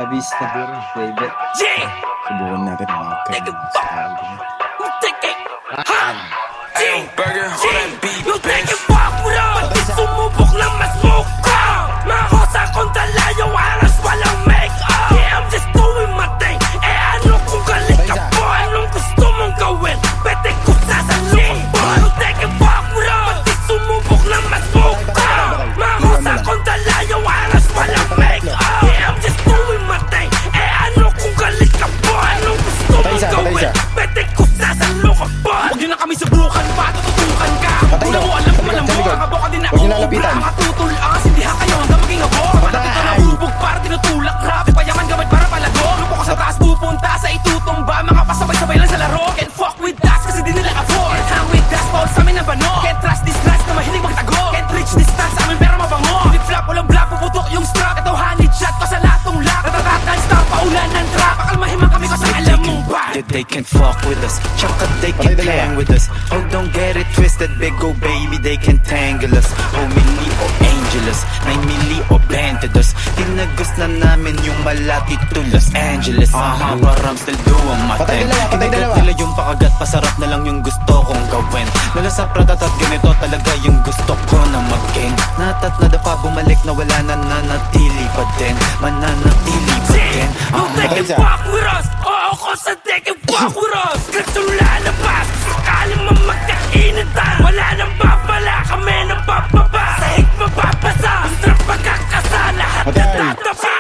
Vista, favorite. Subukan natin mga Burger, hold that beat, bitch. Sumubok ng masmoke ko. Mahosa kong dalayaw, aras walang make-up. Yeah, I'm just doing my thing. Eh ano kung galit ka po? Anong gusto mong gawin? Pwede ko sasalubong po. You taking fuck with us. Pati sumubok ng masmoke ko. Mahosa kong dalayaw, aras walang make-up. Yeah, I'm just doing my thing. Eh ano kung galit ka po? Anong gusto mong gawin? Pwede ko sasalubong po. Huwag nyo na kami subukan pa, tututukan ka. Una mo alam kung alam mo, kaboka din ako. Makatutulas, hindi ha kayo hanggang maging abo. Kapatid ito nahubog para tinutulak rap. Payaman gamit para palago. Grupo ko sa taas pupunta sa itutumba. Mga pasabay-sabay lang sa laro. Can't fuck with that kasi di nila afford. Can't hang with that, Paul sa amin ang bano. Can't trust this rats na mahilig magtago. Can't reach distance sa amin pero mabango. Flip-flop, walang black, puputok yung strap. Ito honey shot pa sa latong lock. Natatat non-stop, paulan ng trap. Akalmahiman kami kasi alam mong ba. They can fuck with us, tsaka they can hang with us. Oh, don't get it twisted, big go baby, they can tangle us. Oh, Millie o Angeles, 9 milli o 22. Tinagos na namin yung malapit to Los Angeles. Parang still doing my thing. Kinigat nila yung pakagat, pasarap na lang yung gusto kong gawin. Nala sa pratatat, ganito talaga yung gusto ko na mag-gang. Natat na dapa, bumalik na wala na nanatili pa din. Mananatili pa din. You taking fuck with us. Oo, ko sa taking fuck with us. Kaso